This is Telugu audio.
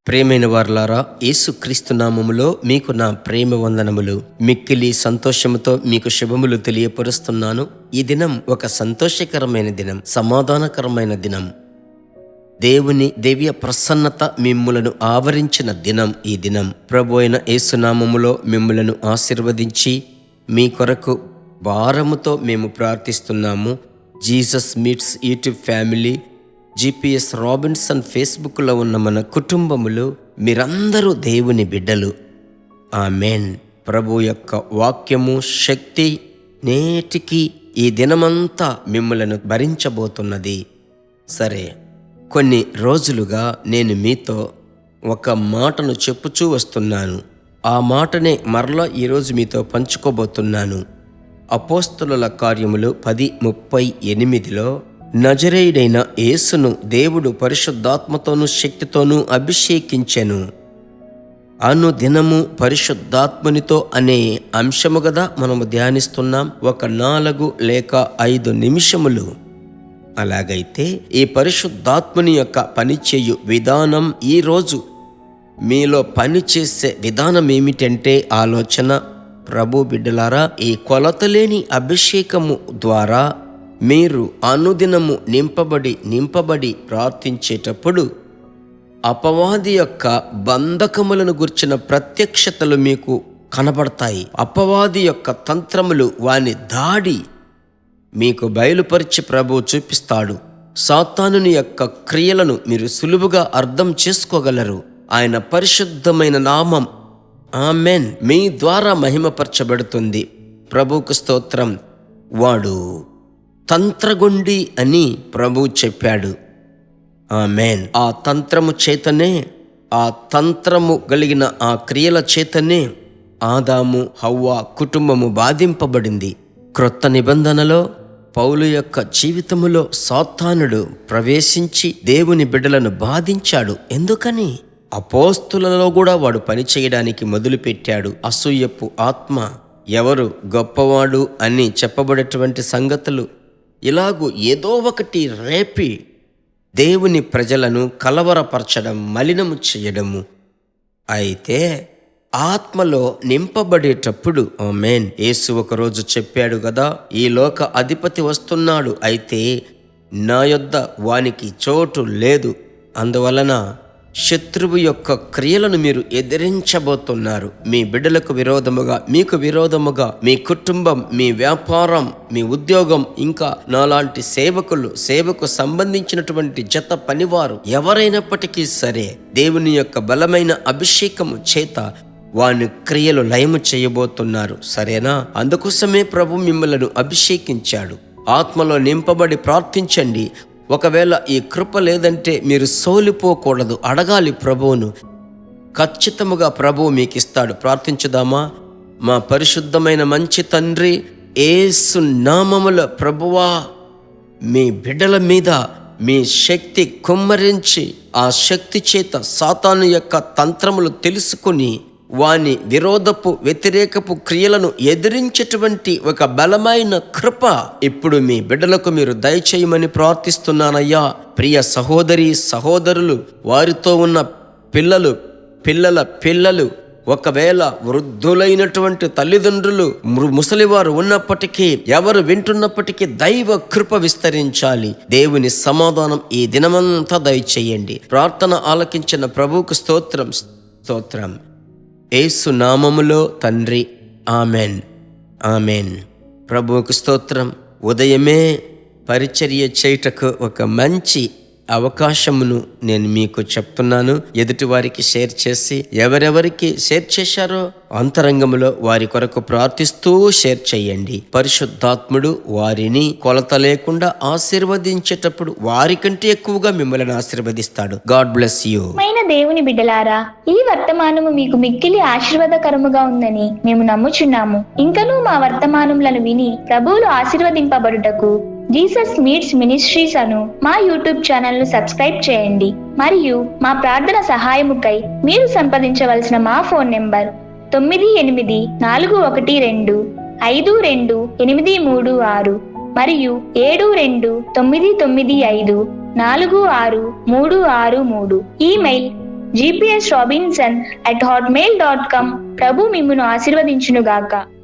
ప్రియమైన వారలారా, యేసుక్రీస్తు నామములో మీకు నా ప్రేమ వందనములు. మిక్కిలి సంతోషముతో మీకు శుభములు తెలియపరుస్తున్నాను. ఈ దినం ఒక సంతోషకరమైన దినం, సమాధానకరమైన దినం. దేవుని దివ్య ప్రసన్నత మిమ్ములను ఆవరించిన దినం ఈ దినం. ప్రభు అయిన యేసునామములో మిమ్ములను ఆశీర్వదించి మీ కొరకు భారముతో మేము ప్రార్థిస్తున్నాము. Jesus meets YouTube family, GPS Robinson ఫేస్బుక్లో ఉన్న మన కుటుంబములు, మీరందరూ దేవుని బిడ్డలు. ఆమెన్. ప్రభు యొక్క వాక్యము శక్తి నేటికి ఈ దినమంతా మిమ్మలను భరించబోతున్నది. సరే, కొన్ని రోజులుగా నేను మీతో ఒక మాటను చెప్పుచూ వస్తున్నాను. ఆ మాటనే మరలా ఈరోజు మీతో పంచుకోబోతున్నాను. అపోస్తలుల కార్యములు 10:38లో నజరేయుడైన యేసును దేవుడు పరిశుద్ధాత్మతోనూ శక్తితోనూ అభిషేకించెను. అనుదినము పరిశుద్ధాత్మునితో అనే అంశము గదా మనము ధ్యానిస్తున్నాం. ఒక 4 లేక 5 నిమిషములు. అలాగైతే ఈ పరిశుద్ధాత్ముని యొక్క పనిచేయు విధానం, ఈరోజు మీలో పనిచేసే విధానం ఏమిటంటే ఆలోచన. ప్రభు బిడ్డలారా, ఈ కొలతలేని అభిషేకము ద్వారా మీరు అనుదినము నింపబడి ప్రార్థించేటప్పుడు అపవాది యొక్క బంధకములను గుర్చిన ప్రత్యక్షతలు మీకు కనబడతాయి. అపవాది యొక్క తంత్రములు, వాని దాడి మీకు బయలుపరిచి ప్రభు చూపిస్తాడు. సాతానుని యొక్క క్రియలను మీరు సులువుగా అర్థం చేసుకోగలరు. ఆయన పరిశుద్ధమైన నామం ఆమెన్ మీ ద్వారా మహిమపరచబడుతుంది. ప్రభువుకు స్తోత్రం. వాడు తంత్రగొండి అని ప్రభు చెప్పాడు. ఆమెన్. ఆ తంత్రము చేతనే, ఆ తంత్రము కలిగిన ఆ క్రియల చేతనే ఆదాము హవ్వ కుటుంబము బాధింపబడింది. క్రొత్త నిబంధనలో పౌలు యొక్క జీవితములో సాతానుడు ప్రవేశించి దేవుని బిడ్డలను బాధించాడు. ఎందుకని? అపోస్తులలో కూడా వాడు పనిచేయడానికి మొదలుపెట్టాడు. అసూయపు ఆత్మ, ఎవరు గొప్పవాడు అని చెప్పబడేటువంటి సంగతులు, ఇలాగూ ఏదో ఒకటి రేపి దేవుని ప్రజలను కలవరపరచడం, మలినము చేయడము. అయితే ఆత్మలో నింపబడేటప్పుడు ఆమేన్, యేసు ఒకరోజు చెప్పాడు కదా, ఈ లోక అధిపతి వస్తున్నాడు, అయితే నా యొద్ద వానికి చోటు లేదు. అందువలన శత్రువు యొక్క క్రియలను మీరు ఎదిరించబోతున్నారు. మీ బిడ్డలకు విరోధముగా, మీకు విరోధముగా, మీ కుటుంబం, మీ వ్యాపారం, మీ ఉద్యోగం, ఇంకా నాలాంటి సేవకు సంబంధించినటువంటి జత పనివారు ఎవరైనప్పటికీ సరే, దేవుని యొక్క బలమైన అభిషేకము చేత వాని క్రియలు లయము చేయబోతున్నారు. సరేనా? అందుకోసమే ప్రభు మిమ్మలను అభిషేకించాడు. ఆత్మలో నింపబడి ప్రార్థించండి. ఒకవేళ ఈ కృప లేదంటే మీరు సోలిపోకూడదు, అడగాలి ప్రభువును. ఖచ్చితముగా ప్రభువు మీకు ఇస్తాడు. ప్రార్థించుదామా? మా పరిశుద్ధమైన మంచి తండ్రి, యేసు నామములో ప్రభువా, మీ బిడ్డల మీద మీ శక్తి కుమ్మరించి, ఆ శక్తి చేత సాతాను యొక్క తంత్రములు తెలుసుకుని వాని విరోధపు వ్యతిరేకపు క్రియలను ఎదిరించేటువంటి ఒక బలమైన కృప ఇప్పుడు మీ బిడ్డలకు మీరు దయచేయమని ప్రార్థిస్తున్నానయ్యా. ప్రియ సహోదరి సహోదరులు, వారితో ఉన్న పిల్లలు, ఒకవేళ వృద్ధులైనటువంటి తల్లిదండ్రులు, ముసలివారు ఉన్నప్పటికీ, ఎవరు వింటున్నప్పటికీ దైవ కృప విస్తరించాలి. దేవుని సమాధానం ఈ దినమంతా దయచేయండి. ప్రార్థన ఆలకించిన ప్రభువుకు స్తోత్రం. యేసు నామములో తండ్రి, ఆమెన్, ఆమెన్. ప్రభువుకు స్తోత్రం. ఉదయమే పరిచర్య చేయుటకు ఒక మంచి అవకాశమును నేను మీకు చెప్తున్నాను. ఎదుటి వారికి షేర్ చేసి, ఎవరెవరికి షేర్ చేశారో అంతరంగములో వారి కొరకు ప్రార్థిస్తూ షేర్ చేయండి. పరిశుద్ధాత్ముడు వారిని కొలత లేకుండా ఆశీర్వదించేటప్పుడు వారికంటే ఎక్కువగా మిమ్మల్ని ఆశీర్వదిస్తాడు. God bless you. దేవుని బిడ్డలారా, ఈ వర్తమానము మీకు మిక్కిలి ఆశీర్వాదకరముగా ఉందని మేము నమ్ముచున్నాము. ఇంకనూ మా వర్తమానములను విని ప్రభువులు ఆశీర్వదింపబడుటకు జీసస్ మీట్స్ మినిస్ట్రీస్ అను మా యూట్యూబ్ ఛానల్ ను సబ్స్క్రైబ్ చేయండి. మరియు మా ప్రార్థన సహాయముకై మీరు సంప్రదించవలసిన మా ఫోన్ నెంబర్ 9842528236 మరియు 7299546363. Email gpsrobinson@hotmail.com. ప్రభు మిమ్మును ఆశీర్వదించునుగాక.